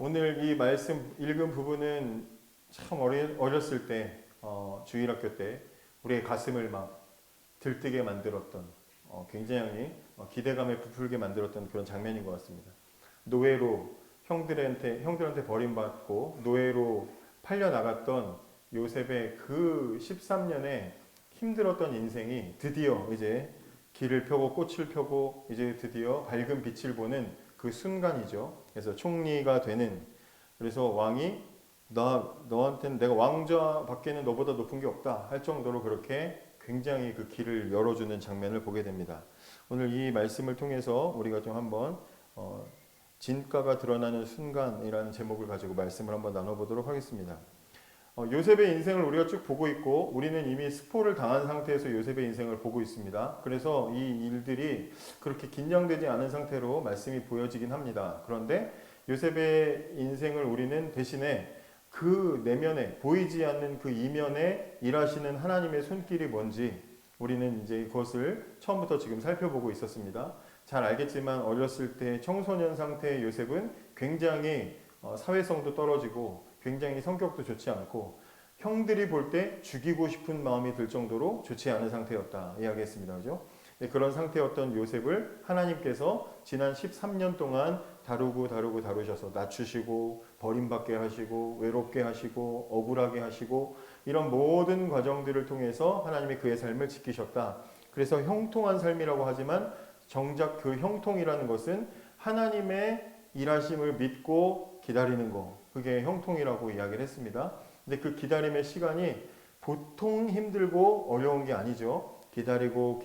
오늘 이 말씀 읽은 부분은 참 어렸을 때 주일학교 때 우리의 가슴을 막 들뜨게 만들었던 굉장히 기대감에 부풀게 만들었던 그런 장면인 것 같습니다. 노예로 형들한테 버림받고 노예로 팔려 나갔던 요셉의 그 13년의 힘들었던 인생이 드디어 이제 길을 펴고 꽃을 펴고 이제 드디어 밝은 빛을 보는 그 순간이죠. 그래서 총리가 되는, 그래서 왕이 너한테는 내가 왕좌밖에는 너보다 높은 게 없다 할 정도로 그렇게 굉장히 그 길을 열어주는 장면을 보게 됩니다. 오늘 이 말씀을 통해서 우리가 좀 한번 진가가 드러나는 순간이라는 제목을 가지고 말씀을 한번 나눠보도록 하겠습니다. 요셉의 인생을 우리가 쭉 보고 있고 우리는 이미 스포를 당한 상태에서 요셉의 인생을 보고 있습니다. 그래서 이 일들이 그렇게 긴장되지 않은 상태로 말씀이 보여지긴 합니다. 그런데 요셉의 인생을 우리는 대신에 그 내면에 보이지 않는 그 이면에 일하시는 하나님의 손길이 뭔지 우리는 이제 그것을 처음부터 지금 살펴보고 있었습니다. 잘 알겠지만 어렸을 때 청소년 상태의 요셉은 굉장히 사회성도 떨어지고 굉장히 성격도 좋지 않고 형들이 볼 때 죽이고 싶은 마음이 들 정도로 좋지 않은 상태였다 이야기했습니다. 그죠? 그런 상태였던 요셉을 하나님께서 지난 13년 동안 다루셔서 낮추시고 버림받게 하시고 외롭게 하시고 억울하게 하시고 이런 모든 과정들을 통해서 하나님이 그의 삶을 지키셨다. 그래서 형통한 삶이라고 하지만 정작 그 형통이라는 것은 하나님의 일하심을 믿고 기다리는 거, 그게 형통이라고 이야기를 했습니다. 근데 그 기다림의 시간이 보통 힘들고 어려운 게 아니죠. 기다리고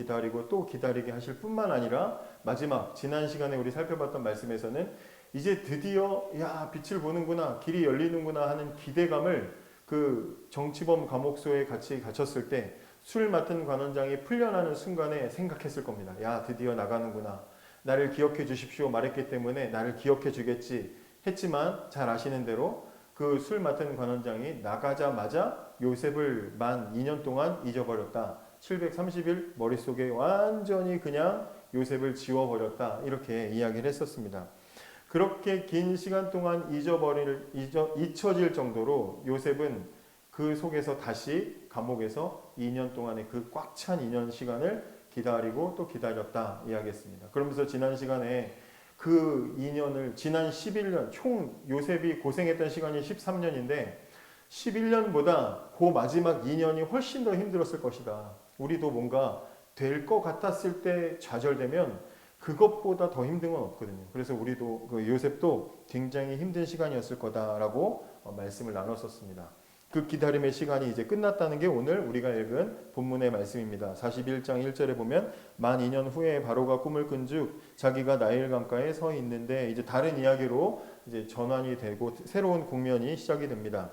또 기다리게 하실 뿐만 아니라 마지막 지난 시간에 우리 살펴봤던 말씀에서는 이제 드디어 빛을 보는구나, 길이 열리는구나 하는 기대감을 그 정치범 감옥소에 같이 갇혔을 때 술 맡은 관원장이 풀려나는 순간에 생각했을 겁니다. 드디어 나가는구나. 나를 기억해 주십시오 말했기 때문에 나를 기억해 주겠지 했지만 잘 아시는 대로 그 술 맡은 관원장이 나가자마자 요셉을 만 2년 동안 잊어버렸다. 730일 머릿속에 완전히 그냥 요셉을 지워버렸다. 이렇게 이야기를 했었습니다. 그렇게 긴 시간 동안 잊혀질 정도로 요셉은 그 속에서 다시 감옥에서 2년 동안의 그 꽉 찬 2년 시간을 기다리고 또 기다렸다 이야기했습니다. 그러면서 지난 시간에 그 2년을 지난 11년 총 요셉이 고생했던 시간이 13년인데 11년보다 그 마지막 2년이 훨씬 더 힘들었을 것이다. 우리도 뭔가 될 것 같았을 때 좌절되면 그것보다 더 힘든 건 없거든요. 그래서 우리도 그 요셉도 굉장히 힘든 시간이었을 거다라고 말씀을 나눴었습니다. 그 기다림의 시간이 이제 끝났다는 게 오늘 우리가 읽은 본문의 말씀입니다. 41장 1절에 보면 만 2년 후에 바로가 꿈을 꾼즉 자기가 나일 강가에 서 있는데 이제 다른 이야기로 이제 전환이 되고 새로운 국면이 시작이 됩니다.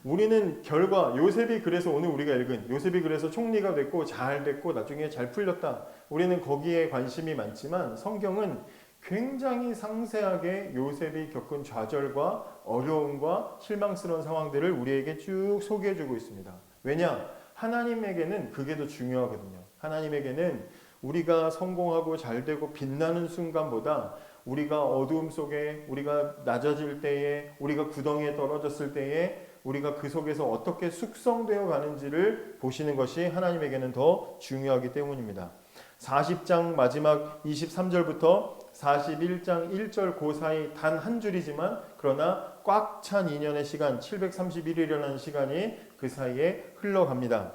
우리는 요셉이 그래서 오늘 우리가 읽은 요셉이 그래서 총리가 됐고 잘 됐고 나중에 잘 풀렸다. 우리는 거기에 관심이 많지만 성경은 굉장히 상세하게 요셉이 겪은 좌절과 어려움과 실망스러운 상황들을 우리에게 쭉 소개해주고 있습니다. 왜냐? 하나님에게는 그게 더 중요하거든요. 하나님에게는 우리가 성공하고 잘되고 빛나는 순간보다 우리가 어두움 속에, 우리가 낮아질 때에, 우리가 구덩이에 떨어졌을 때에 우리가 그 속에서 어떻게 숙성되어 가는지를 보시는 것이 하나님에게는 더 중요하기 때문입니다. 40장 마지막 23절부터 41장 1절 그 사이 단 한 줄이지만 그러나 꽉 찬 2년의 시간 731일이라는 시간이 그 사이에 흘러갑니다.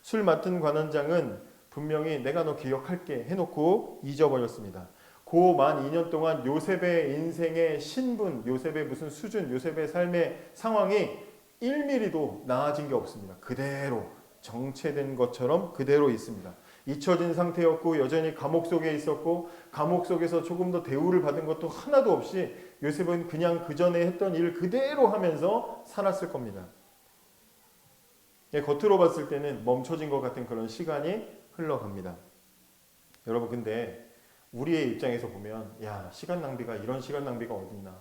술 맡은 관원장은 분명히 내가 너 기억할게 해놓고 잊어버렸습니다. 그 만 2년 동안 요셉의 인생의 신분, 요셉의 무슨 수준, 요셉의 삶의 상황이 1mm도 나아진 게 없습니다. 그대로 정체된 것처럼 그대로 있습니다. 잊혀진 상태였고 여전히 감옥 속에 있었고 감옥 속에서 조금 더 대우를 받은 것도 하나도 없이 요셉은 그냥 그 전에 했던 일 그대로 하면서 살았을 겁니다. 겉으로 봤을 때는 멈춰진 것 같은 그런 시간이 흘러갑니다. 여러분 근데 우리의 입장에서 보면 시간 낭비가 이런 시간 낭비가 어딨나.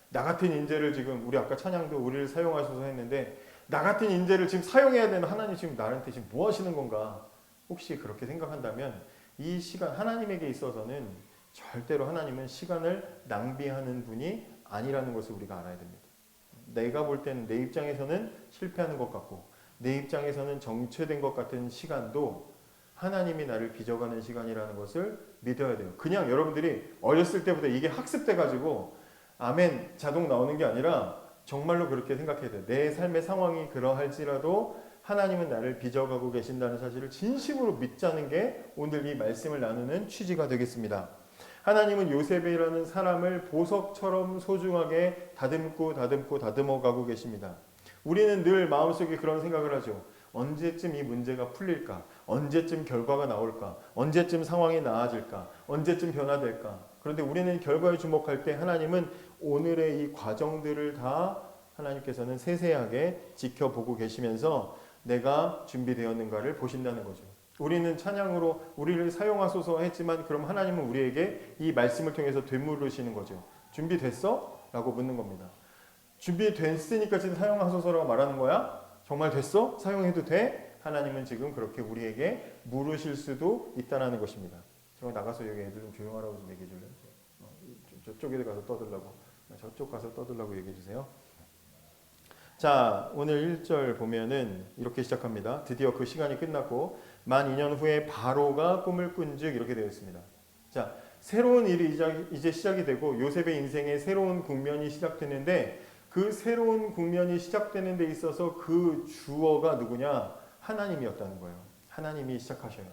나 같은 인재를 지금 우리 아까 찬양도 우리를 사용하셔서 했는데 나 같은 인재를 지금 사용해야 되는 하나님 지금 나한테 지금 뭐 하시는 건가. 혹시 그렇게 생각한다면 이 시간 하나님에게 있어서는 절대로 하나님은 시간을 낭비하는 분이 아니라는 것을 우리가 알아야 됩니다. 내가 볼 때는 내 입장에서는 실패하는 것 같고 내 입장에서는 정체된 것 같은 시간도 하나님이 나를 빚어가는 시간이라는 것을 믿어야 돼요. 그냥 여러분들이 어렸을 때부터 이게 학습돼가지고 아멘 자동 나오는 게 아니라 정말로 그렇게 생각해야 돼요. 내 삶의 상황이 그러할지라도 하나님은 나를 빚어가고 계신다는 사실을 진심으로 믿자는 게 오늘 이 말씀을 나누는 취지가 되겠습니다. 하나님은 요셉이라는 사람을 보석처럼 소중하게 다듬어 가고 계십니다. 우리는 늘 마음속에 그런 생각을 하죠. 언제쯤 이 문제가 풀릴까? 언제쯤 결과가 나올까? 언제쯤 상황이 나아질까? 언제쯤 변화될까? 그런데 우리는 결과에 주목할 때 하나님은 오늘의 이 과정들을 다 하나님께서는 세세하게 지켜보고 계시면서 내가 준비되었는가를 보신다는 거죠. 우리는 찬양으로 우리를 사용하소서 했지만 그럼 하나님은 우리에게 이 말씀을 통해서 되물으시는 거죠. 준비됐어? 라고 묻는 겁니다. 준비됐으니까 지금 사용하소서라고 말하는 거야? 정말 됐어? 사용해도 돼? 하나님은 지금 그렇게 우리에게 물으실 수도 있다는 것입니다. 저 나가서 여기 애들 좀 조용하라고 좀 얘기해 줄래요? 저쪽에 가서 떠들라고. 저쪽 가서 떠들라고 얘기해 주세요. 자, 오늘 1절 보면은 이렇게 시작합니다. 드디어 그 시간이 끝났고 만 2년 후에 바로가 꿈을 꾼즉 이렇게 되어 있습니다. 자, 새로운 일이 이제 시작이 되고 요셉의 인생에 새로운 국면이 시작되는데 그 새로운 국면이 시작되는 데 있어서 그 주어가 누구냐? 하나님이었다는 거예요. 하나님이 시작하셔요.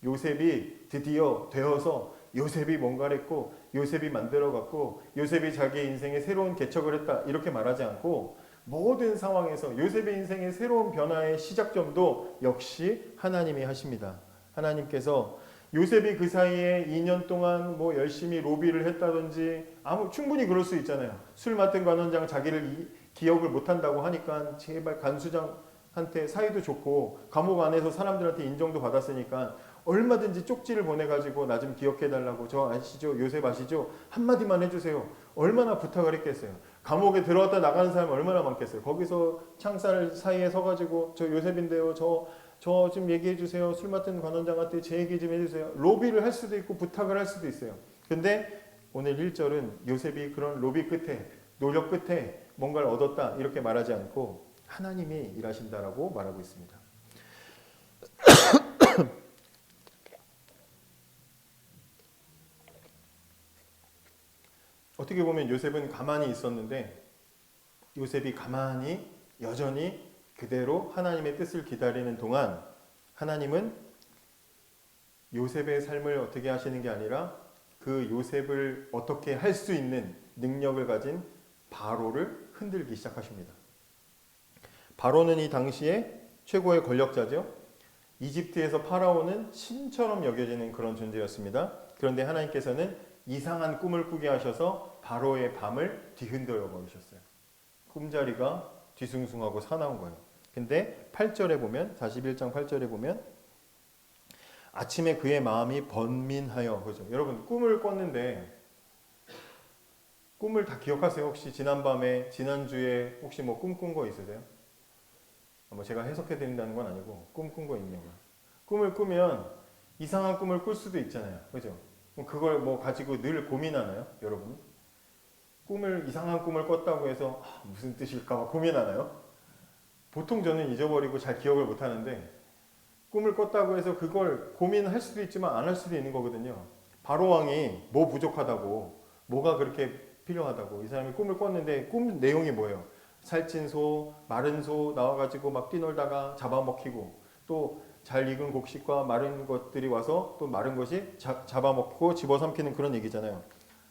요셉이 드디어 되어서 요셉이 뭔가를 했고 요셉이 만들어갔고 요셉이 자기의 인생에 새로운 개척을 했다 이렇게 말하지 않고 모든 상황에서 요셉의 인생의 새로운 변화의 시작점도 역시 하나님이 하십니다. 하나님께서 요셉이 그 사이에 2년 동안 뭐 열심히 로비를 했다든지 충분히 그럴 수 있잖아요. 술 맡은 관원장 자기를 기억을 못한다고 하니까 제발 간수장한테 사이도 좋고 감옥 안에서 사람들한테 인정도 받았으니까 얼마든지 쪽지를 보내가지고 나 좀 기억해달라고 저 아시죠? 요셉 아시죠? 한마디만 해주세요. 얼마나 부탁을 했겠어요. 감옥에 들어왔다 나가는 사람이 얼마나 많겠어요. 거기서 창살 사이에 서가지고 저 요셉인데요. 저 좀 얘기해 주세요. 술 맡은 관원장한테 제 얘기 좀 해주세요. 로비를 할 수도 있고 부탁을 할 수도 있어요. 근데 오늘 1절은 요셉이 그런 로비 끝에 노력 끝에 뭔가를 얻었다 이렇게 말하지 않고 하나님이 일하신다라고 말하고 있습니다. 어떻게 보면 요셉은 가만히 있었는데 요셉이 가만히 여전히 그대로 하나님의 뜻을 기다리는 동안 하나님은 요셉의 삶을 어떻게 하시는 게 아니라 그 요셉을 어떻게 할 수 있는 능력을 가진 바로를 흔들기 시작하십니다. 바로는 이 당시에 최고의 권력자죠. 이집트에서 파라오는 신처럼 여겨지는 그런 존재였습니다. 그런데 하나님께서는 이상한 꿈을 꾸게 하셔서 바로의 밤을 뒤흔들어 버리셨어요. 꿈자리가 뒤숭숭하고 사나운 거예요. 근데 8절에 보면 41장 8절에 보면 아침에 그의 마음이 번민하여 그죠? 여러분 꿈을 꿨는데 꿈을 다 기억하세요? 혹시 지난밤에 지난주에 혹시 뭐 꿈 꾼 거 있으세요? 뭐 제가 해석해 드린다는 건 아니고 꿈 꾼 거 있냐고요. 꿈을 꾸면 이상한 꿈을 꿀 수도 있잖아요. 그죠? 그걸 뭐 가지고 늘 고민하나요? 여러분? 이상한 꿈을 꿨다고 해서 무슨 뜻일까 봐 고민하나요? 보통 저는 잊어버리고 잘 기억을 못 하는데 꿈을 꿨다고 해서 그걸 고민할 수도 있지만 안 할 수도 있는 거거든요. 바로 왕이 뭐 부족하다고 뭐가 그렇게 필요하다고 이 사람이 꿈을 꿨는데 꿈 내용이 뭐예요? 살찐 소, 마른 소 나와가지고 막 뛰놀다가 잡아먹히고 또 잘 익은 곡식과 마른 것들이 와서 또 마른 것이 잡아먹고 집어삼키는 그런 얘기잖아요.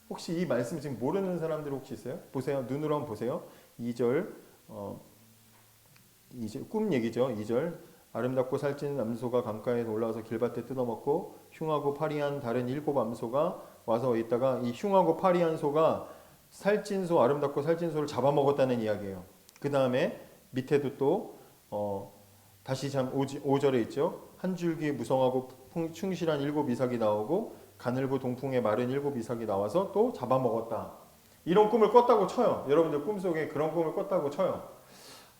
혹시 이 말씀 지금 모르는 사람들 혹시 있어요? 보세요. 눈으로 한번 보세요. 2절 꿈 얘기죠. 2절 아름답고 살찐 암소가 강가에 올라와서 길밭에 뜯어먹고 흉하고 파리한 다른 7 암소가 와서 있다가 이 흉하고 파리한 소가 살찐 소 아름답고 살찐 소를 잡아먹었다는 이야기예요. 그 다음에 밑에도 또 다시 5절에 있죠. 한 줄기 무성하고 충실한 7 이삭이 나오고 가늘고 동풍에 마른 7 이삭이 나와서 또 잡아먹었다. 이런 꿈을 꿨다고 쳐요. 여러분들 꿈속에 그런 꿈을 꿨다고 쳐요.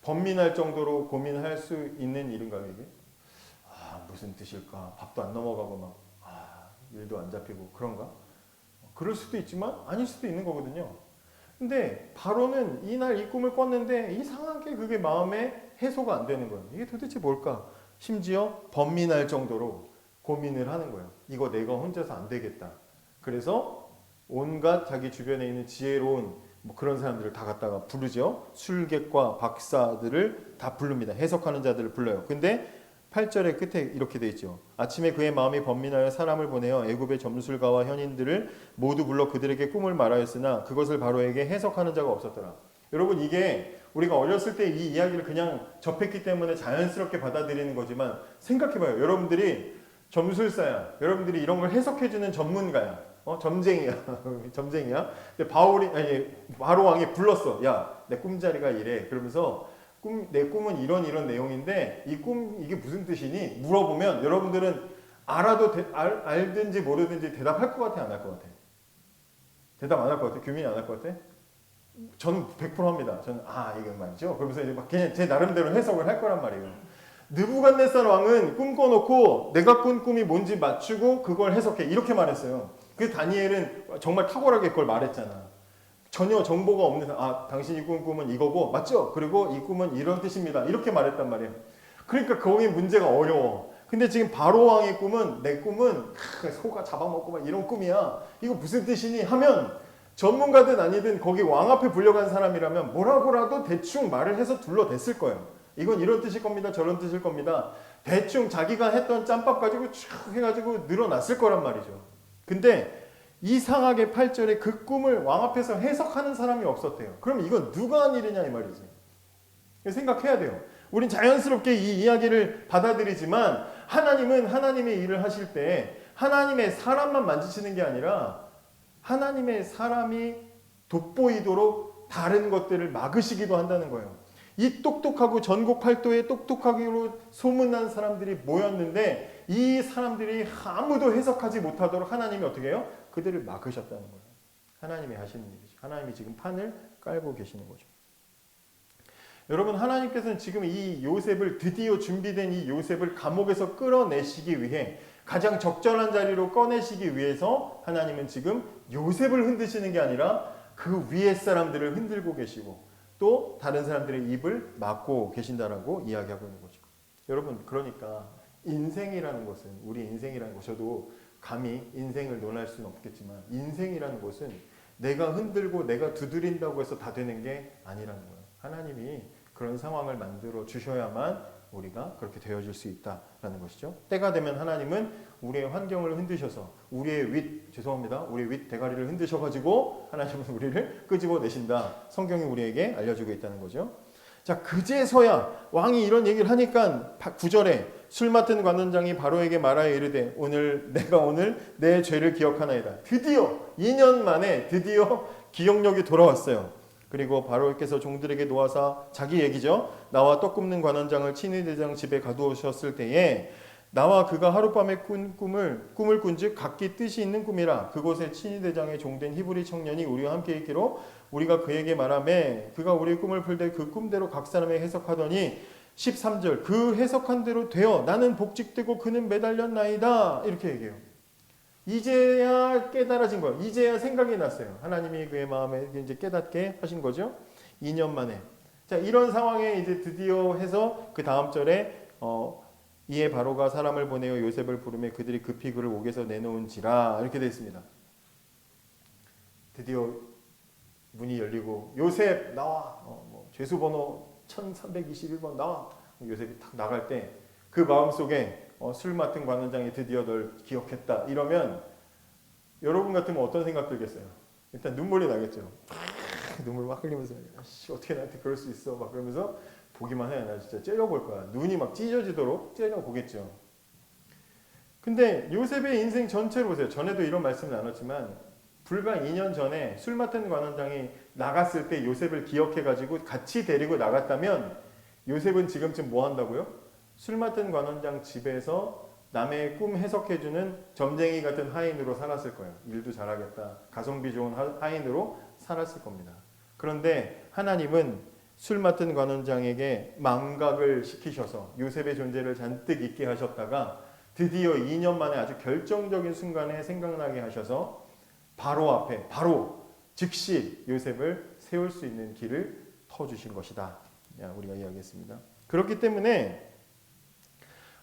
번민할 정도로 고민할 수 있는 일인가요, 이게? 무슨 뜻일까? 밥도 안 넘어가고 막 일도 안 잡히고 그런가? 그럴 수도 있지만 아닐 수도 있는 거거든요. 근데 바로는 이날 이 꿈을 꿨는데 이상하게 그게 마음에 해소가 안 되는 거예요. 이게 도대체 뭘까? 심지어 번민할 정도로 고민을 하는 거예요. 이거 내가 혼자서 안 되겠다. 그래서 온갖 자기 주변에 있는 지혜로운 뭐 그런 사람들을 다 갖다가 부르죠. 술객과 박사들을 다 부릅니다. 해석하는 자들을 불러요. 근데 8절의 끝에 이렇게 돼 있죠. 아침에 그의 마음이 번민하여 사람을 보내어 애굽의 점술가와 현인들을 모두 불러 그들에게 꿈을 말하였으나 그것을 바로에게 해석하는 자가 없었더라. 여러분, 이게 우리가 어렸을 때 이 이야기를 그냥 접했기 때문에 자연스럽게 받아들이는 거지만 생각해봐요. 여러분들이 점술사야. 여러분들이 이런 걸 해석해주는 전문가야. 점쟁이야. 점쟁이야. 근데 바로 왕이 불렀어. 야, 내 꿈자리가 이래. 그러면서 내 꿈은 이런 내용인데 이게 무슨 뜻이니? 물어보면 여러분들은 알든지 모르든지 대답할 것 같아, 안 할 것 같아? 대답 안 할 것 같아? 규민이 안 할 것 같아? 저는 100% 합니다. 저는 이건 말이죠. 그러면서 이제 막 그냥 제 나름대로 해석을 할 거란 말이에요. 느부갓네살 왕은 꿈 꿔놓고 내가 꾼 꿈이 뭔지 맞추고 그걸 해석해. 이렇게 말했어요. 그 다니엘은 정말 탁월하게 그걸 말했잖아. 전혀 정보가 없는 당신이 꾼 꿈은 이거고 맞죠? 그리고 이 꿈은 이런 뜻입니다. 이렇게 말했단 말이에요. 그러니까 거기 문제가 어려워. 근데 지금 바로 왕의 꿈은 내 꿈은 소가 잡아먹고 막 이런 꿈이야. 이거 무슨 뜻이니? 하면 전문가든 아니든 거기 왕 앞에 불려간 사람이라면 뭐라고라도 대충 말을 해서 둘러댔을 거예요. 이건 이런 뜻일 겁니다. 저런 뜻일 겁니다. 대충 자기가 했던 짬밥 가지고 쭉 해가지고 늘어났을 거란 말이죠. 근데 이상하게 8절에 그 꿈을 왕 앞에서 해석하는 사람이 없었대요. 그럼 이건 누가 한 일이냐 이 말이지. 생각해야 돼요. 우린 자연스럽게 이 이야기를 받아들이지만 하나님은 하나님의 일을 하실 때 하나님의 사람만 만지시는 게 아니라 하나님의 사람이 돋보이도록 다른 것들을 막으시기도 한다는 거예요. 이 똑똑하고 전국 팔도에 똑똑하기로 소문난 사람들이 모였는데 이 사람들이 아무도 해석하지 못하도록 하나님이 어떻게 해요? 그들을 막으셨다는 거예요. 하나님이 하시는 일이죠. 하나님이 지금 판을 깔고 계시는 거죠. 여러분, 하나님께서는 지금 이 요셉을 드디어 준비된 이 요셉을 감옥에서 끌어내시기 위해 가장 적절한 자리로 꺼내시기 위해서 하나님은 지금 요셉을 흔드시는 게 아니라 그 위에 사람들을 흔들고 계시고 또 다른 사람들의 입을 막고 계신다라고 이야기하고 있는 거죠. 여러분, 그러니까 인생이라는 것은 우리 인생이라는 것 저도 감히 인생을 논할 수는 없겠지만 인생이라는 것은 내가 흔들고 내가 두드린다고 해서 다 되는 게 아니라는 거예요. 하나님이 그런 상황을 만들어 주셔야만 우리가 그렇게 되어질 수 있다라는 것이죠. 때가 되면 하나님은 우리의 환경을 흔드셔서 우리의 윗 대가리를 흔드셔가지고 하나님은 우리를 끄집어내신다. 성경이 우리에게 알려주고 있다는 거죠. 자, 그제서야 왕이 이런 얘기를 하니까 9절에 술 맡은 관원장이 바로에게 말하여 이르되 내가 오늘 내 죄를 기억하나이다. 드디어 2년 만에 드디어 기억력이 돌아왔어요. 그리고 바로께서 종들에게 놓아사 자기 얘기죠. 나와 떡 굽는 관원장을 친위대장 집에 가두셨을 때에 나와 그가 하룻밤에 꾼 꿈을 꾼즉 각기 뜻이 있는 꿈이라 그곳에 친위대장의 종된 히브리 청년이 우리와 함께 있기로 우리가 그에게 말하매 그가 우리의 꿈을 풀되 그 꿈대로 각 사람에게 해석하더니 13절 그 해석한 대로 되어 나는 복직되고 그는 매달렸나이다 이렇게 얘기해요. 이제야 깨달아진 거예요. 이제야 생각이 났어요. 하나님이 그의 마음에 이제 깨닫게 하신 거죠. 2년 만에. 자, 이런 상황에 이제 드디어 해서 그 다음 절에 이에 바로가 사람을 보내어 요셉을 부르매 그들이 급히 그를 옥에서 내놓은지라 이렇게 되어 있습니다. 드디어 문이 열리고 요셉 나와. 죄수번호 1321번 나와. 요셉이 탁 나갈 때 그 마음속에 술 맡은 관원장이 드디어 널 기억했다. 이러면 여러분 같으면 어떤 생각 들겠어요? 일단 눈물이 나겠죠. 눈물 막 흘리면서 어떻게 나한테 그럴 수 있어? 막 그러면서 보기만 해. 나 진짜 째려볼 거야. 눈이 막 찢어지도록 째려보겠죠. 근데 요셉의 인생 전체로 보세요. 전에도 이런 말씀을 나눴지만 불과 2년 전에 술 맡은 관원장이 나갔을 때 요셉을 기억해가지고 같이 데리고 나갔다면 요셉은 지금쯤 뭐 한다고요? 술 맡은 관원장 집에서 남의 꿈 해석해주는 점쟁이 같은 하인으로 살았을 거예요. 일도 잘하겠다. 가성비 좋은 하인으로 살았을 겁니다. 그런데 하나님은 술 맡은 관원장에게 망각을 시키셔서 요셉의 존재를 잔뜩 잊게 하셨다가 드디어 2년 만에 아주 결정적인 순간에 생각나게 하셔서 바로 앞에 바로 즉시 요셉을 세울 수 있는 길을 터주신 것이다. 우리가 이야기했습니다. 그렇기 때문에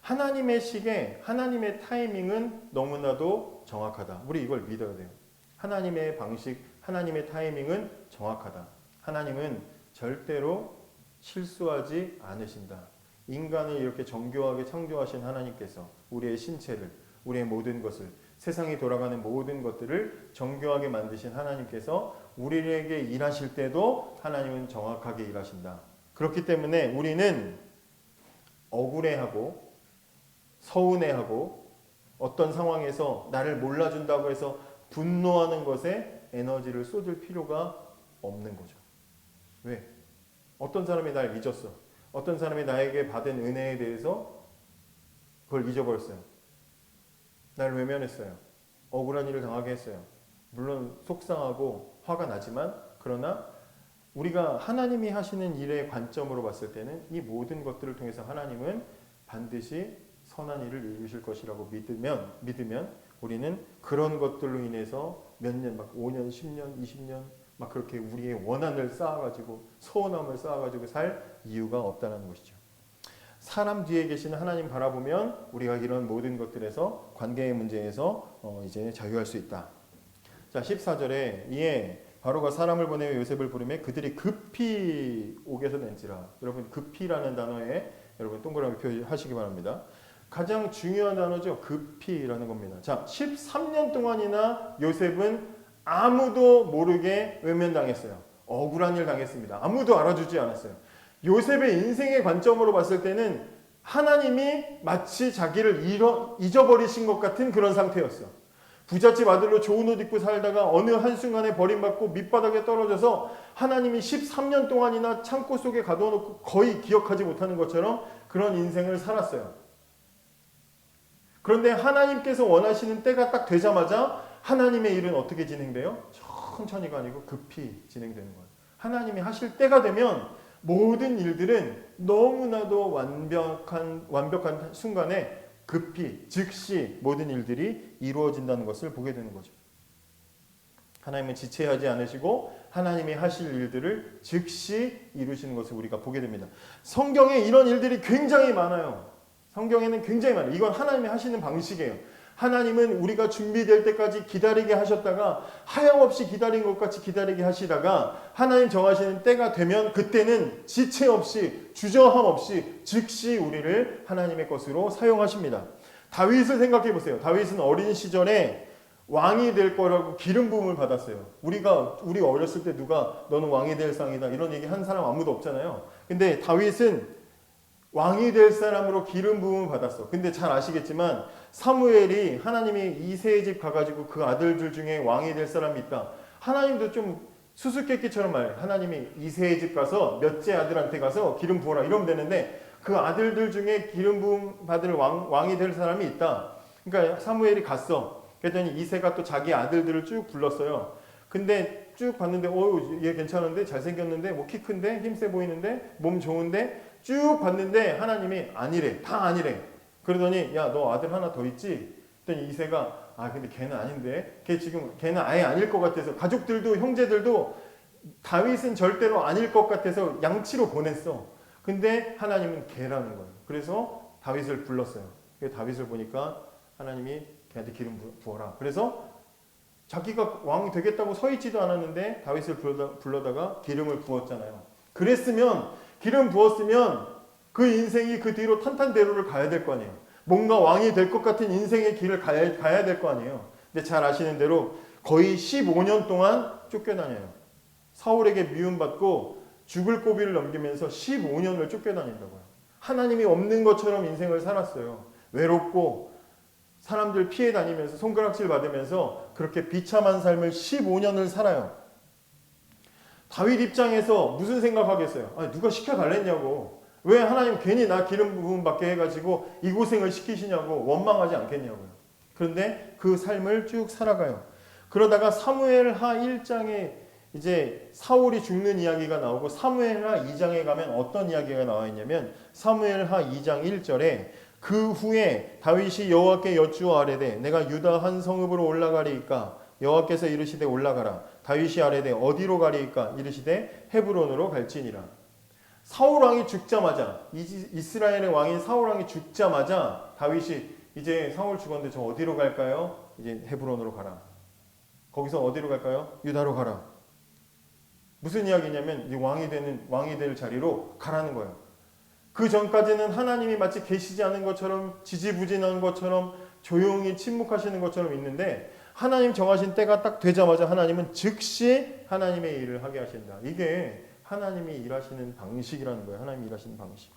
하나님의 시계, 하나님의 타이밍은 너무나도 정확하다. 우리 이걸 믿어야 돼요. 하나님의 방식, 하나님의 타이밍은 정확하다. 하나님은 절대로 실수하지 않으신다. 인간을 이렇게 정교하게 창조하신 하나님께서 우리의 신체를, 우리의 모든 것을, 세상이 돌아가는 모든 것들을 정교하게 만드신 하나님께서 우리에게 일하실 때도 하나님은 정확하게 일하신다. 그렇기 때문에 우리는 억울해하고 서운해하고 어떤 상황에서 나를 몰라준다고 해서 분노하는 것에 에너지를 쏟을 필요가 없는 거죠. 왜? 어떤 사람이 날 잊었어. 어떤 사람이 나에게 받은 은혜에 대해서 그걸 잊어버렸어요. 나를 외면했어요. 억울한 일을 당하게 했어요. 물론 속상하고 화가 나지만 그러나 우리가 하나님이 하시는 일의 관점으로 봤을 때는 이 모든 것들을 통해서 하나님은 반드시 선한 일을 이루실 것이라고 믿으면 우리는 그런 것들로 인해서 몇 년, 막 5년, 10년, 20년 막 그렇게 우리의 원한을 쌓아가지고 서운함을 쌓아가지고 살 이유가 없다는 것이죠. 사람 뒤에 계시는 하나님 바라보면 우리가 이런 모든 것들에서 관계의 문제에서 이제 자유할 수 있다. 자, 14절에 이에 바로가 사람을 보내며 요셉을 부르매 그들이 급히 옥에서 낸지라. 여러분 급히라는 단어에 여러분 동그라미 표시하시기 바랍니다. 가장 중요한 단어죠. 급히라는 겁니다. 자, 13년 동안이나 요셉은 아무도 모르게 외면당했어요. 억울한 일 당했습니다. 아무도 알아주지 않았어요. 요셉의 인생의 관점으로 봤을 때는 하나님이 마치 자기를 잊어버리신 것 같은 그런 상태였어. 부잣집 아들로 좋은 옷 입고 살다가 어느 한순간에 버림받고 밑바닥에 떨어져서 하나님이 13년 동안이나 창고 속에 가둬놓고 거의 기억하지 못하는 것처럼 그런 인생을 살았어요. 그런데 하나님께서 원하시는 때가 딱 되자마자 하나님의 일은 어떻게 진행돼요? 천천히가 아니고 급히 진행되는 거예요. 하나님이 하실 때가 되면 모든 일들은 너무나도 완벽한 순간에 급히 즉시 모든 일들이 이루어진다는 것을 보게 되는 거죠. 하나님은 지체하지 않으시고 하나님이 하실 일들을 즉시 이루시는 것을 우리가 보게 됩니다. 성경에 이런 일들이 굉장히 많아요. 성경에는 굉장히 많아요. 이건 하나님이 하시는 방식이에요. 하나님은 우리가 준비될 때까지 기다리게 하셨다가 하염없이 기다린 것 같이 기다리게 하시다가 하나님 정하시는 때가 되면 그때는 지체 없이 주저함 없이 즉시 우리를 하나님의 것으로 사용하십니다. 다윗을 생각해 보세요. 다윗은 어린 시절에 왕이 될 거라고 기름 부음을 받았어요. 우리 어렸을 때 누가 너는 왕이 될 상이다 이런 얘기 한 사람 아무도 없잖아요. 근데 다윗은 왕이 될 사람으로 기름 부음을 받았어. 근데 잘 아시겠지만 사무엘이 하나님이 이새의 집 가가지고 그 아들들 중에 왕이 될 사람이 있다. 하나님도 좀 수수께끼처럼 말해. 하나님이 이새의 집 가서 몇째 아들한테 가서 기름 부어라 이러면 되는데 그 아들들 중에 기름 부음 받을 왕이 될 사람이 있다. 그러니까 사무엘이 갔어. 그랬더니 이새가 또 자기 아들들을 쭉 불렀어요. 근데 쭉 봤는데 얘 괜찮은데 잘생겼는데 뭐 키 큰데 힘세 보이는데 몸 좋은데 쭉 봤는데 하나님이 아니래. 다 아니래. 그러더니 야 너 아들 하나 더 있지? 그랬더니 이새가 근데 걔는 아닌데 걔는 아예 아닐 것 같아서 가족들도 형제들도 다윗은 절대로 아닐 것 같아서 양치로 보냈어. 근데 하나님은 걔라는 거예요. 그래서 다윗을 불렀어요. 다윗을 보니까 하나님이 걔한테 기름 부어라. 그래서 자기가 왕이 되겠다고 서 있지도 않았는데 다윗을 불러다가 기름을 부었잖아요. 기름 부었으면 그 인생이 그 뒤로 탄탄대로를 가야 될 거 아니에요. 뭔가 왕이 될 것 같은 인생의 길을 가야 될 거 아니에요. 근데 잘 아시는 대로 거의 15년 동안 쫓겨다녀요. 사울에게 미움받고 죽을 고비를 넘기면서 15년을 쫓겨다닌다고요. 하나님이 없는 것처럼 인생을 살았어요. 외롭고 사람들 피해 다니면서 손가락질 받으면서 그렇게 비참한 삶을 15년을 살아요. 다윗 입장에서 무슨 생각하겠어요? 누가 시켜달랬냐고. 왜 하나님 괜히 나 기름 부음 받게 해가지고 이 고생을 시키시냐고 원망하지 않겠냐고요. 그런데 그 삶을 쭉 살아가요. 그러다가 사무엘하 1장에 이제 사울이 죽는 이야기가 나오고 사무엘하 2장에 가면 어떤 이야기가 나와 있냐면 사무엘하 2장 1절에 그 후에 다윗이 여호와께 여쭈어 아뢰되 내가 유다 한 성읍으로 올라가리이까 여호와께서 이르시되 올라가라. 다윗이 아뢰되 어디로 가리이까 이르시되 헤브론으로 갈지니라. 사울 왕이 죽자마자 이스라엘의 왕인 사울 왕이 죽자마자 다윗이 이제 사울 죽었는데 저 어디로 갈까요? 이제 헤브론으로 가라. 거기서 어디로 갈까요? 유다로 가라. 무슨 이야기냐면 왕이 될 자리로 가라는 거예요. 그 전까지는 하나님이 마치 계시지 않은 것처럼 지지부진한 것처럼 조용히 침묵하시는 것처럼 있는데 하나님 정하신 때가 딱 되자마자 하나님은 즉시 하나님의 일을 하게 하신다. 이게 하나님이 일하시는 방식이라는 거예요. 하나님이 일하시는 방식.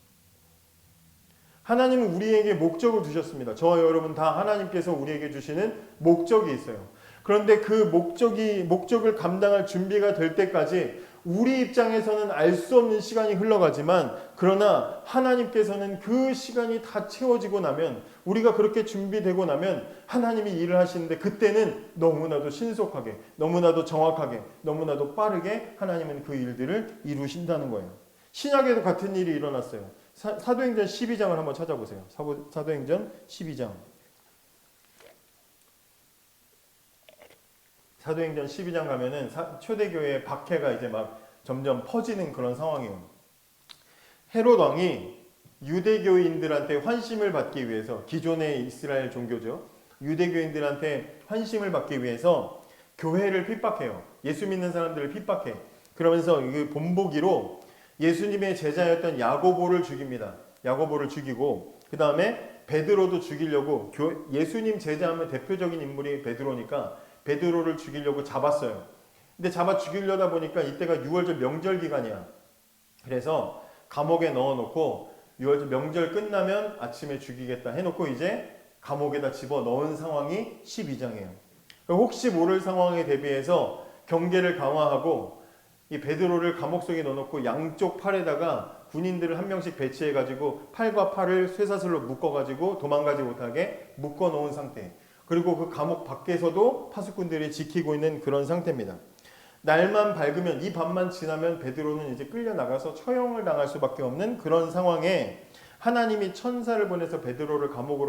하나님은 우리에게 목적을 두셨습니다. 저와 여러분 다 하나님께서 우리에게 주시는 목적이 있어요. 그런데 그 목적을 감당할 준비가 될 때까지 우리 입장에서는 알 수 없는 시간이 흘러가지만 그러나 하나님께서는 그 시간이 다 채워지고 나면 우리가 그렇게 준비되고 나면 하나님이 일을 하시는데 그때는 너무나도 신속하게 너무나도 정확하게 너무나도 빠르게 하나님은 그 일들을 이루신다는 거예요. 신약에도 같은 일이 일어났어요. 사도행전 12장을 한번 찾아보세요. 사도행전 12장. 사도행전 12장 가면은 초대교회의 박해가 이제 막 점점 퍼지는 그런 상황이에요. 헤롯 왕이 유대교인들한테 환심을 받기 위해서 기존의 이스라엘 종교죠. 유대교인들한테 환심을 받기 위해서 교회를 핍박해요. 예수 믿는 사람들을 핍박해. 그러면서 이 본보기로 예수님의 제자였던 야고보를 죽입니다. 야고보를 죽이고 그 다음에 베드로도 죽이려고 예수님 제자하면 대표적인 인물이 베드로니까 베드로를 죽이려고 잡았어요. 근데 잡아 죽이려다 보니까 이때가 유월절 명절 기간이야. 그래서 감옥에 넣어놓고 유월절 명절 끝나면 아침에 죽이겠다 해놓고 이제 감옥에다 집어넣은 상황이 12장이에요. 혹시 모를 상황에 대비해서 경계를 강화하고 이 베드로를 감옥 속에 넣어놓고 양쪽 팔에다가 군인들을 한 명씩 배치해가지고 팔과 팔을 쇠사슬로 묶어가지고 도망가지 못하게 묶어놓은 상태. 그리고 그 감옥 밖에서도 파수꾼들이 지키고 있는 그런 상태입니다. 날만 밝으면 이 밤만 지나면 베드로는 이제 끌려나가서 처형을 당할 수밖에 없는 그런 상황에 하나님이 천사를 보내서 베드로를 감옥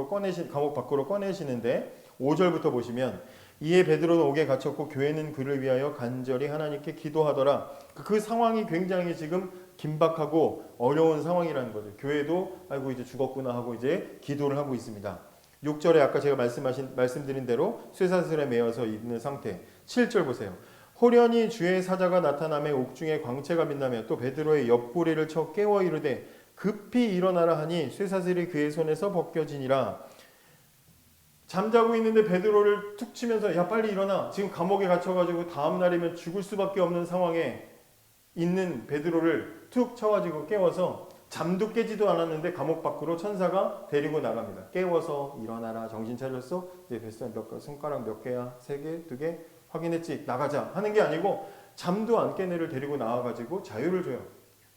밖으로 꺼내시는데 5절부터 보시면 이에 베드로는 옥에 갇혔고 교회는 그를 위하여 간절히 하나님께 기도하더라. 그 상황이 굉장히 지금 긴박하고 어려운 상황이라는 거죠. 교회도 아이고 이제 죽었구나 하고 이제 기도를 하고 있습니다. 6절에 아까 제가 말씀드린 대로 쇠사슬에 매여서 있는 상태. 7절 보세요. 호련히 주의 사자가 나타나며 옥중에 광채가 빛나며 또 베드로의 옆구리를 쳐 깨워 이르되 급히 일어나라 하니 쇠사슬이 그의 손에서 벗겨지니라. 잠자고 있는데 베드로를 툭 치면서 야 빨리 일어나. 지금 감옥에 갇혀가지고 다음 날이면 죽을 수밖에 없는 상황에 있는 베드로를 툭 쳐가지고 깨워서 잠도 깨지도 않았는데 감옥 밖으로 천사가 데리고 나갑니다. 깨워서 일어나라. 정신 차렸어? 이제 됐어. 손가락 몇 개야? 3개? 2개? 확인했지? 나가자. 하는 게 아니고 잠도 안 깬 애를 데리고 나와가지고 자유를 줘요.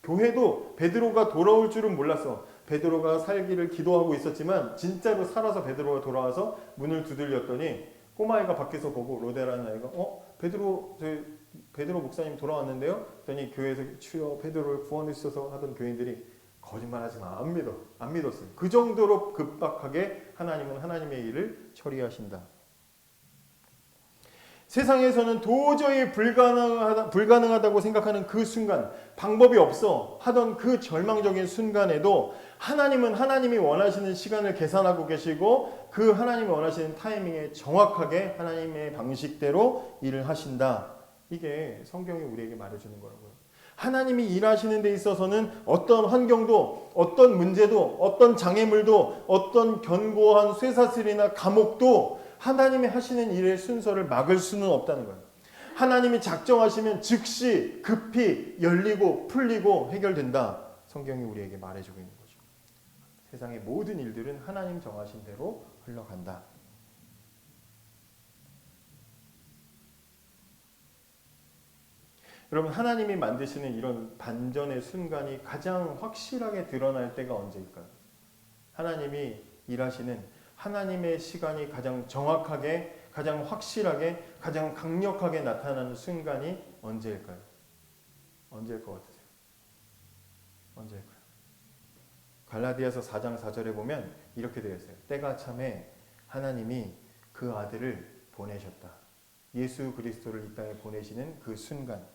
교회도 베드로가 돌아올 줄은 몰랐어. 베드로가 살기를 기도하고 있었지만 진짜로 살아서 베드로가 돌아와서 문을 두들렸더니 꼬마아이가 밖에서 보고 로데라는 아이가 베드로 목사님 돌아왔는데요? 그랬더니 교회에서 주여 베드로를 구원해 주셔서 하던 교인들이 거짓말하지 마. 안 믿었어요. 그 정도로 급박하게 하나님은 하나님의 일을 처리하신다. 세상에서는 도저히 불가능하다고 생각하는 그 순간, 방법이 없어 하던 그 절망적인 순간에도 하나님은 하나님이 원하시는 시간을 계산하고 계시고 그 하나님이 원하시는 타이밍에 정확하게 하나님의 방식대로 일을 하신다. 이게 성경이 우리에게 말해주는 거라고요. 하나님이 일하시는 데 있어서는 어떤 환경도 어떤 문제도 어떤 장애물도 어떤 견고한 쇠사슬이나 감옥도 하나님이 하시는 일의 순서를 막을 수는 없다는 거예요. 하나님이 작정하시면 즉시 급히 열리고 풀리고 해결된다. 성경이 우리에게 말해주고 있는 거죠. 세상의 모든 일들은 하나님 정하신 대로 흘러간다. 여러분, 하나님이 만드시는 이런 반전의 순간이 가장 확실하게 드러날 때가 언제일까요? 하나님이 일하시는 하나님의 시간이 가장 정확하게, 가장 확실하게, 가장 강력하게 나타나는 순간이 언제일까요? 언제일 것 같으세요? 언제일까요? 갈라디아서 4장 4절에 보면 이렇게 되어 있어요. 때가 참에 하나님이 그 아들을 보내셨다. 예수 그리스도를 이 땅에 보내시는 그 순간,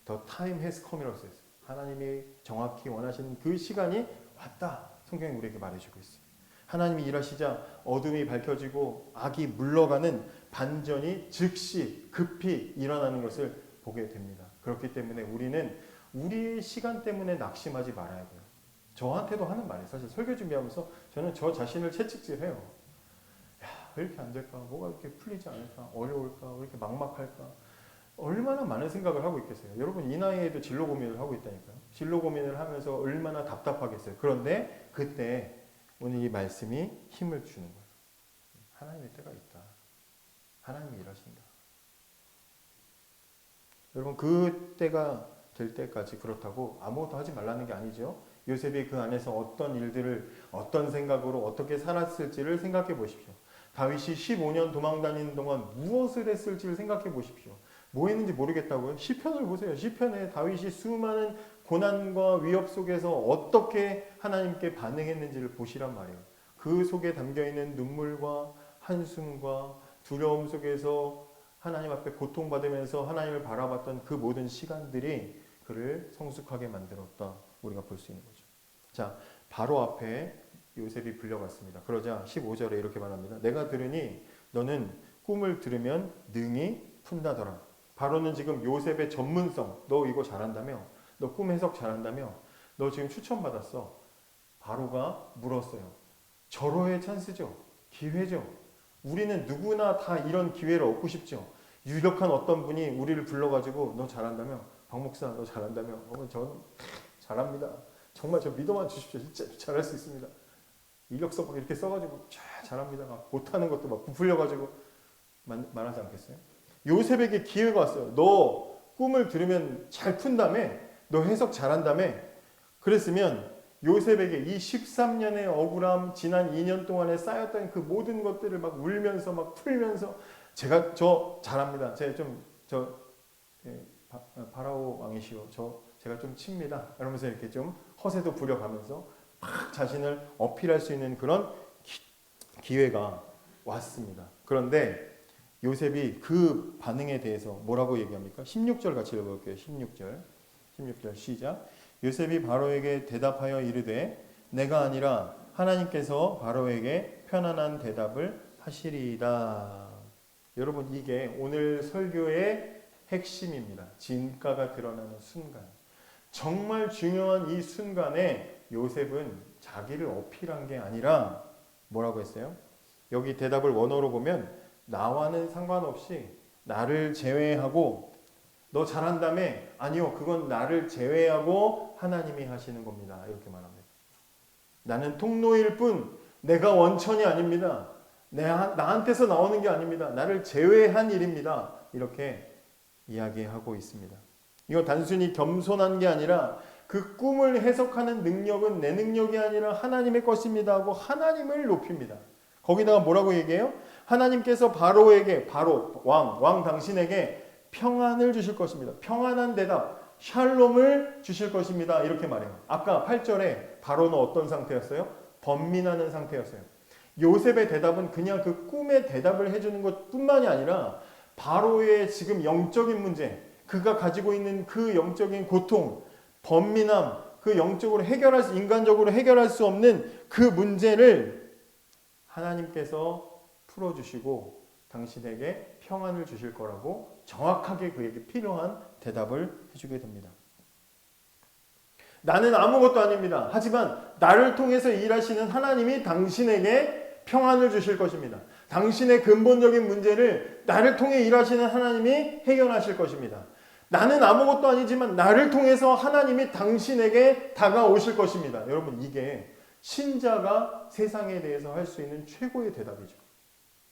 The time has come이라고 써있어요. 하나님이 정확히 원하시는 그 시간이 왔다. 성경이 우리에게 말해주고 있어요. 하나님이 일하시자 어둠이 밝혀지고 악이 물러가는 반전이 즉시 급히 일어나는 것을 보게 됩니다. 그렇기 때문에 우리는 우리 시간 때문에 낙심하지 말아야 돼요. 저한테도 하는 말이에요. 사실 설교 준비하면서 저는 저 자신을 채찍질해요. 야, 왜 이렇게 안 될까? 뭐가 이렇게 풀리지 않을까? 어려울까? 왜 이렇게 막막할까? 얼마나 많은 생각을 하고 있겠어요. 여러분 이 나이에도 진로 고민을 하고 있다니까요. 진로 고민을 하면서 얼마나 답답하겠어요. 그런데 그때 오늘 이 말씀이 힘을 주는 거예요. 하나님의 때가 있다. 하나님이 일하신다. 여러분 그 때가 될 때까지 그렇다고 아무것도 하지 말라는 게 아니죠. 요셉이 그 안에서 어떤 일들을 어떤 생각으로 어떻게 살았을지를 생각해 보십시오. 다윗이 15년 도망 다니는 동안 무엇을 했을지를 생각해 보십시오. 뭐 했는지 모르겠다고요? 시편을 보세요. 시편에 다윗이 수많은 고난과 위협 속에서 어떻게 하나님께 반응했는지를 보시란 말이에요. 그 속에 담겨있는 눈물과 한숨과 두려움 속에서 하나님 앞에 고통받으면서 하나님을 바라봤던 그 모든 시간들이 그를 성숙하게 만들었다. 우리가 볼 수 있는 거죠. 자, 바로 앞에 요셉이 불려갔습니다. 그러자 15절에 이렇게 말합니다. 내가 들으니 너는 꿈을 들으면 능히 푼다더라. 바로는 지금 요셉의 전문성, 너 이거 잘한다며? 너 꿈 해석 잘한다며? 너 지금 추천받았어. 바로가 물었어요. 절호의 찬스죠. 기회죠. 우리는 누구나 다 이런 기회를 얻고 싶죠. 유력한 어떤 분이 우리를 불러가지고 너 잘한다며? 박 목사 너 잘한다며? 저는 잘합니다. 정말 저 믿어만 주십시오. 진짜 잘할 수 있습니다. 이력서 막 이렇게 써가지고 잘합니다. 막 못하는 것도 막 부풀려가지고 말하지 않겠어요? 요셉에게 기회가 왔어요. 너 꿈을 들으면 잘 푼다며? 너 해석 잘한다며? 그랬으면 요셉에게 이 13년의 억울함, 지난 2년 동안에 쌓였던 그 모든 것들을 막 울면서 막 풀면서 저 잘합니다. 파라오 왕이시오. 제가 좀 칩니다. 이러면서 이렇게 좀 허세도 부려가면서 막 자신을 어필할 수 있는 그런 기회가 왔습니다. 그런데 요셉이 그 반응에 대해서 뭐라고 얘기합니까? 16절 같이 읽어볼게요. 16절 시작. 요셉이 바로에게 대답하여 이르되 내가 아니라 하나님께서 바로에게 편안한 대답을 하시리이다. 여러분 이게 오늘 설교의 핵심입니다. 진가가 드러나는 순간. 정말 중요한 이 순간에 요셉은 자기를 어필한 게 아니라 뭐라고 했어요? 여기 대답을 원어로 보면 나와는 상관없이 나를 제외하고 너 잘한다며? 아니요. 그건 나를 제외하고 하나님이 하시는 겁니다. 이렇게 말합니다. 나는 통로일 뿐 내가 원천이 아닙니다. 나한테서 나오는 게 아닙니다. 나를 제외한 일입니다. 이렇게 이야기하고 있습니다. 이거 단순히 겸손한 게 아니라 그 꿈을 해석하는 능력은 내 능력이 아니라 하나님의 것입니다 하고 하나님을 높입니다. 거기다가 뭐라고 얘기해요? 하나님께서 바로에게, 바로 왕 당신에게 평안을 주실 것입니다. 평안한 대답, 샬롬을 주실 것입니다. 이렇게 말해요. 아까 8절에 바로는 어떤 상태였어요? 번민하는 상태였어요. 요셉의 대답은 그냥 그 꿈의 대답을 해주는 것뿐만이 아니라 바로의 지금 영적인 문제, 그가 가지고 있는 그 영적인 고통, 번민함, 그 인간적으로 해결할 수 없는 그 문제를 하나님께서 풀어주시고 당신에게 평안을 주실 거라고 정확하게 그에게 필요한 대답을 해주게 됩니다. 나는 아무것도 아닙니다. 하지만 나를 통해서 일하시는 하나님이 당신에게 평안을 주실 것입니다. 당신의 근본적인 문제를 나를 통해 일하시는 하나님이 해결하실 것입니다. 나는 아무것도 아니지만 나를 통해서 하나님이 당신에게 다가오실 것입니다. 여러분 이게 신자가 세상에 대해서 할 수 있는 최고의 대답이죠.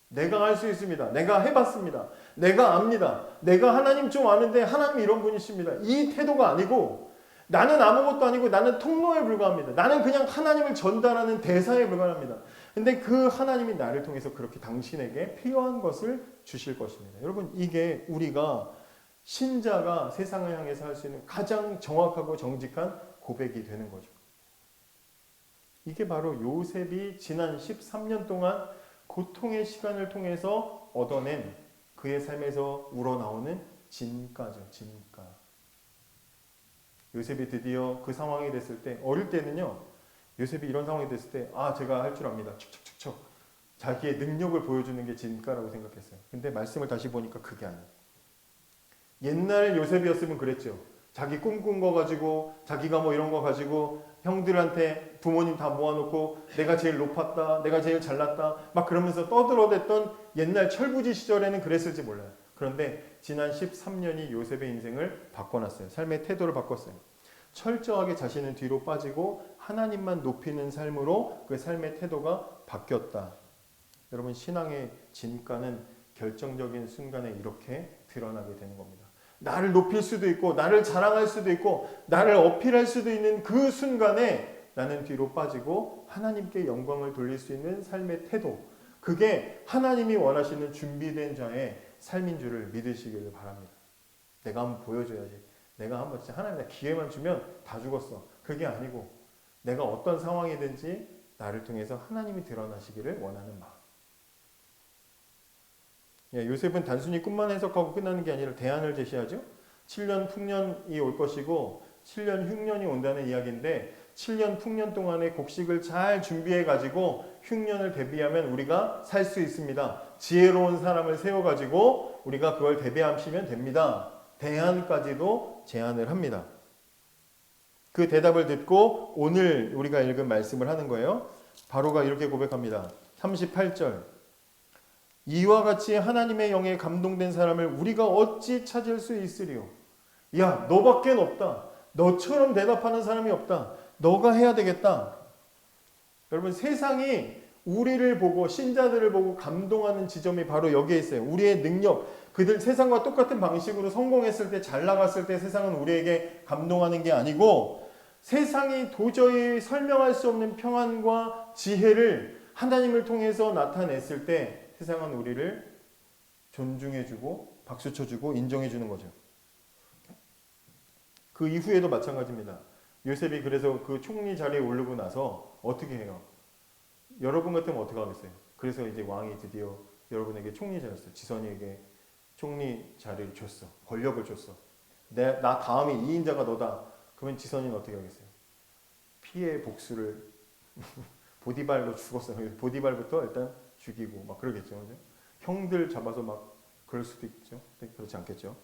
내가 할 수 있습니다. 내가 해봤습니다. 내가 압니다. 내가 하나님 좀 아는데 하나님 이런 분이십니다. 이 태도가 아니고 나는 아무것도 아니고 나는 통로에 불과합니다. 나는 그냥 하나님을 전달하는 대사에 불과합니다. 근데 그 하나님이 나를 통해서 그렇게 당신에게 필요한 것을 주실 것입니다. 여러분 이게 우리가 신자가 세상을 향해서 할 수 있는 가장 정확하고 정직한 고백이 되는 거죠. 이게 바로 요셉이 지난 13년 동안 고통의 시간을 통해서 얻어낸 그의 삶에서 우러나오는 진가죠. 진가. 요셉이 드디어 그 상황이 됐을 때, 어릴 때는요, 요셉이 이런 상황이 됐을 때, 제가 할 줄 압니다. 척척척척. 자기의 능력을 보여주는 게 진가라고 생각했어요. 근데 말씀을 다시 보니까 그게 아니에요. 옛날 요셉이었으면 그랬죠. 자기 꿈꾼 거 가지고, 자기가 뭐 이런 거 가지고, 형들한테 부모님 다 모아놓고, 내가 제일 높았다, 내가 제일 잘났다, 막 그러면서 떠들어댔던 옛날 철부지 시절에는 그랬을지 몰라요. 그런데 지난 13년이 요셉의 인생을 바꿔놨어요. 삶의 태도를 바꿨어요. 철저하게 자신은 뒤로 빠지고 하나님만 높이는 삶으로 그 삶의 태도가 바뀌었다. 여러분, 신앙의 진가는 결정적인 순간에 이렇게 드러나게 되는 겁니다. 나를 높일 수도 있고 나를 자랑할 수도 있고 나를 어필할 수도 있는 그 순간에 나는 뒤로 빠지고 하나님께 영광을 돌릴 수 있는 삶의 태도, 그게 하나님이 원하시는 준비된 자의 삶인 줄을 믿으시기를 바랍니다. 내가 한번 보여줘야지. 내가 한번 진짜 하나님의 기회만 주면 다 죽었어. 그게 아니고 내가 어떤 상황이든지 나를 통해서 하나님이 드러나시기를 원하는 마음. 요셉은 단순히 꿈만 해석하고 끝나는 게 아니라 대안을 제시하죠. 7년 풍년이 올 것이고 7년 흉년이 온다는 이야기인데 7년 풍년 동안에 곡식을 잘 준비해가지고 흉년을 대비하면 우리가 살 수 있습니다. 지혜로운 사람을 세워가지고 우리가 그걸 대비하시면 됩니다. 대안까지도 제안을 합니다. 그 대답을 듣고 오늘 우리가 읽은 말씀을 하는 거예요. 바로가 이렇게 고백합니다. 38절. 이와 같이 하나님의 영에 감동된 사람을 우리가 어찌 찾을 수 있으리요? 야, 너밖엔 없다. 너처럼 대답하는 사람이 없다. 너가 해야 되겠다. 여러분, 세상이 우리를 보고 신자들을 보고 감동하는 지점이 바로 여기에 있어요. 우리의 능력, 그들 세상과 똑같은 방식으로 성공했을 때, 잘 나갔을 때 세상은 우리에게 감동하는 게 아니고 세상이 도저히 설명할 수 없는 평안과 지혜를 하나님을 통해서 나타냈을 때 세상은 우리를 존중해주고 박수 쳐주고 인정해주는 거죠. 그 이후에도 마찬가지입니다. 요셉이 그래서 그 총리 자리에 오르고 나서 어떻게 해요? 여러분 같으면 어떻게 하겠어요? 그래서 이제 왕이 드디어 여러분에게 총리 자리였어요. 지선이에게 총리 자리를 줬어. 권력을 줬어. 나 다음에 2인자가 너다. 그러면 지선이는 어떻게 하겠어요? 피해 복수를 보디발로 죽었어요. 보디발부터 일단 죽이고 막 그러겠죠. 그죠? 형들 잡아서 막 그럴 수도 있죠. 그렇지 않겠죠.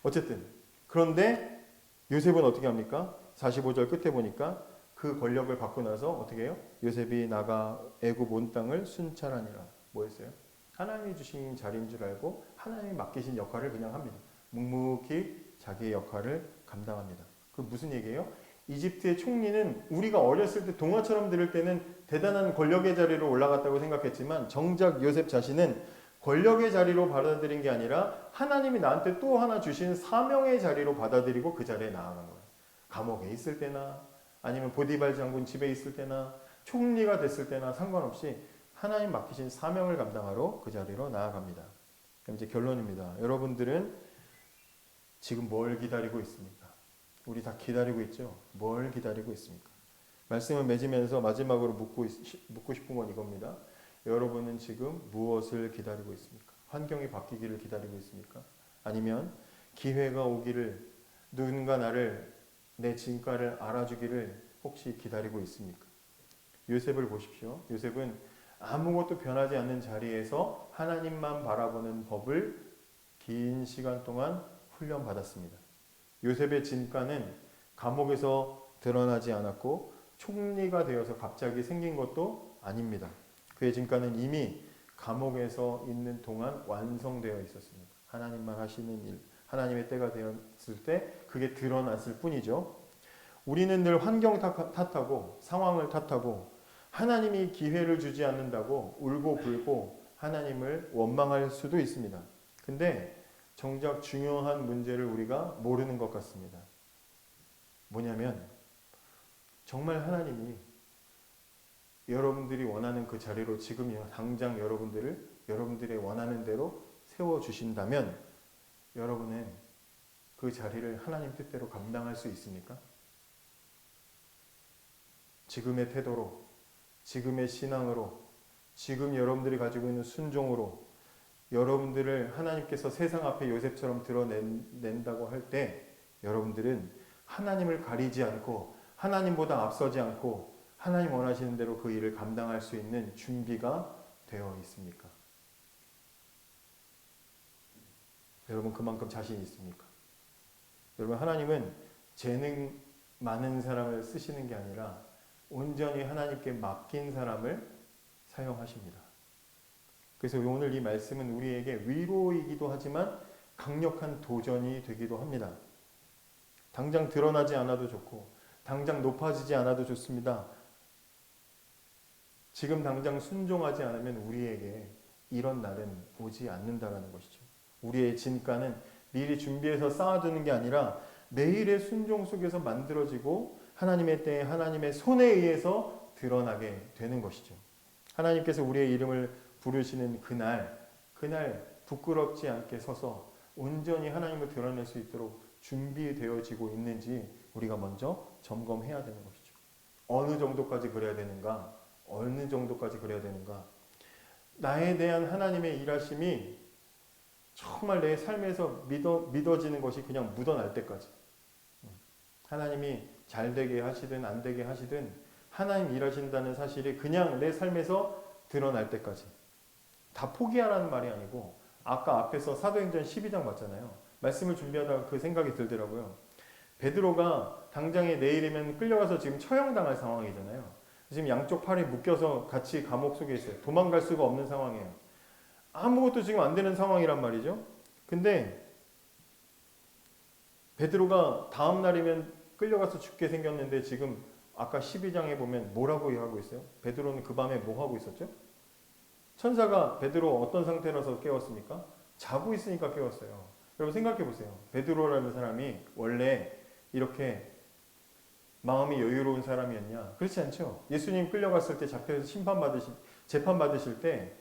어쨌든 그런데 요셉은 어떻게 합니까? 45절 끝에 보니까 그 권력을 받고 나서 어떻게 해요? 요셉이 나가 애굽 온 땅을 순찰하니라. 뭐였어요? 하나님이 주신 자리인 줄 알고 하나님이 맡기신 역할을 그냥 합니다. 묵묵히 자기의 역할을 감당합니다. 그 무슨 얘기예요? 이집트의 총리는 우리가 어렸을 때 동화처럼 들을 때는 대단한 권력의 자리로 올라갔다고 생각했지만 정작 요셉 자신은 권력의 자리로 받아들인 게 아니라 하나님이 나한테 또 하나 주신 사명의 자리로 받아들이고 그 자리에 나아간 거예요. 감옥에 있을 때나 아니면 보디발 장군 집에 있을 때나 총리가 됐을 때나 상관없이 하나님 맡기신 사명을 감당하러 그 자리로 나아갑니다. 그럼 이제 결론입니다. 여러분들은 지금 뭘 기다리고 있습니까? 우리 다 기다리고 있죠? 뭘 기다리고 있습니까? 말씀을 맺으면서 마지막으로 묻고 싶은 건 이겁니다. 여러분은 지금 무엇을 기다리고 있습니까? 환경이 바뀌기를 기다리고 있습니까? 아니면 기회가 오기를, 누군가 나를, 내 진가를 알아주기를 혹시 기다리고 있습니까? 요셉을 보십시오. 요셉은 아무것도 변하지 않는 자리에서 하나님만 바라보는 법을 긴 시간 동안 훈련받았습니다. 요셉의 진가는 감옥에서 드러나지 않았고 총리가 되어서 갑자기 생긴 것도 아닙니다. 그의 진가는 이미 감옥에서 있는 동안 완성되어 있었습니다. 하나님만 하시는 일, 하나님의 때가 되었을 때 그게 드러났을 뿐이죠. 우리는 늘 환경 탓하고 상황을 탓하고 하나님이 기회를 주지 않는다고 울고 불고 하나님을 원망할 수도 있습니다. 근데 정작 중요한 문제를 우리가 모르는 것 같습니다. 뭐냐면 정말 하나님이 여러분들이 원하는 그 자리로 지금 당장 여러분들의 원하는 대로 세워주신다면 여러분은 그 자리를 하나님 뜻대로 감당할 수 있습니까? 지금의 태도로 지금의 신앙으로, 지금 여러분들이 가지고 있는 순종으로 여러분들을 하나님께서 세상 앞에 요셉처럼 드러낸다고 할 때 여러분들은 하나님을 가리지 않고 하나님보다 앞서지 않고 하나님 원하시는 대로 그 일을 감당할 수 있는 준비가 되어 있습니까? 여러분 그만큼 자신 있습니까? 여러분 하나님은 재능 많은 사람을 쓰시는 게 아니라 온전히 하나님께 맡긴 사람을 사용하십니다. 그래서 오늘 이 말씀은 우리에게 위로이기도 하지만 강력한 도전이 되기도 합니다. 당장 드러나지 않아도 좋고 당장 높아지지 않아도 좋습니다. 지금 당장 순종하지 않으면 우리에게 이런 날은 오지 않는다라는 것이죠. 우리의 진가는 미리 준비해서 쌓아두는 게 아니라 매일의 순종 속에서 만들어지고 하나님의 때에 하나님의 손에 의해서 드러나게 되는 것이죠. 하나님께서 우리의 이름을 부르시는 그날 부끄럽지 않게 서서 온전히 하나님을 드러낼 수 있도록 준비되어지고 있는지 우리가 먼저 점검해야 되는 것이죠. 어느 정도까지 그래야 되는가? 어느 정도까지 그래야 되는가? 나에 대한 하나님의 일하심이 정말 내 삶에서 믿어지는 것이 그냥 묻어날 때까지. 하나님이 잘 되게 하시든 안 되게 하시든 하나님 일하신다는 사실이 그냥 내 삶에서 드러날 때까지. 다 포기하라는 말이 아니고 아까 앞에서 사도행전 12장 봤잖아요. 말씀을 준비하다가 그 생각이 들더라고요. 베드로가 당장에 내일이면 끌려가서 지금 처형당할 상황이잖아요. 지금 양쪽 팔이 묶여서 같이 감옥 속에 있어요. 도망갈 수가 없는 상황이에요. 아무것도 지금 안 되는 상황이란 말이죠. 근데 베드로가 다음 날이면 끌려가서 죽게 생겼는데 지금 아까 12장에 보면 뭐라고 하고 있어요? 베드로는 그 밤에 뭐 하고 있었죠? 천사가 베드로 어떤 상태라서 깨웠습니까? 자고 있으니까 깨웠어요. 여러분 생각해 보세요. 베드로라는 사람이 원래 이렇게 마음이 여유로운 사람이었냐? 그렇지 않죠. 예수님 끌려갔을 때 잡혀서 재판 받으실 때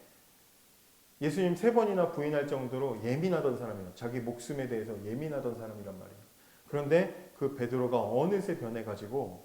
예수님 3번이나 부인할 정도로 예민하던 사람이에요. 자기 목숨에 대해서 예민하던 사람이란 말이에요. 그런데 그 베드로가 어느새 변해가지고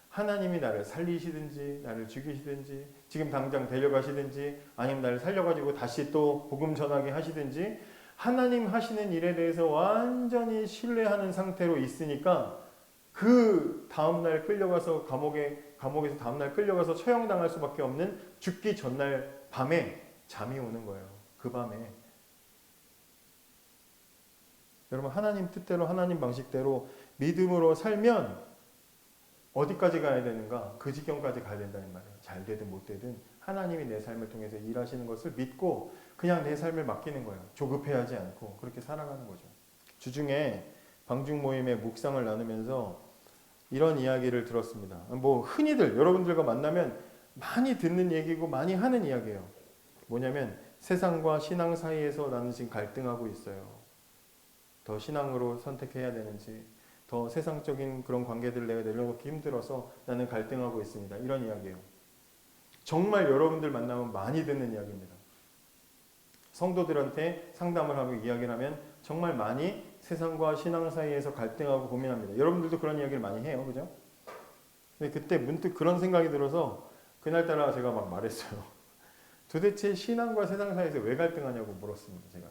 하나님이 나를 살리시든지 나를 죽이시든지 지금 당장 데려가시든지 아니면 나를 살려가지고 다시 또 복음 전하게 하시든지 하나님 하시는 일에 대해서 완전히 신뢰하는 상태로 있으니까 그 다음날 끌려가서 감옥에서 다음날 끌려가서 처형당할 수밖에 없는 죽기 전날 밤에 잠이 오는 거예요. 그 밤에. 여러분 하나님 뜻대로 하나님 방식대로 믿음으로 살면 어디까지 가야 되는가? 그 지경까지 가야 된다는 말이에요. 잘 되든 못 되든 하나님이 내 삶을 통해서 일하시는 것을 믿고 그냥 내 삶을 맡기는 거예요. 조급해하지 않고 그렇게 살아가는 거죠. 주중에 방중 모임의 묵상을 나누면서 이런 이야기를 들었습니다. 뭐 흔히들 여러분들과 만나면 많이 듣는 얘기고 많이 하는 이야기예요. 뭐냐면 세상과 신앙 사이에서 나는 지금 갈등하고 있어요. 더 신앙으로 선택해야 되는지 더 세상적인 그런 관계들을 내가 내려놓기 힘들어서 나는 갈등하고 있습니다. 이런 이야기예요. 정말 여러분들 만나면 많이 듣는 이야기입니다. 성도들한테 상담을 하고 이야기를 하면 정말 많이 세상과 신앙 사이에서 갈등하고 고민합니다. 여러분들도 그런 이야기를 많이 해요. 그죠? 근데 그때 문득 그런 생각이 들어서 그날따라 제가 막 말했어요. 도대체 신앙과 세상 사이에서 왜 갈등하냐고 물었습니다. 제가.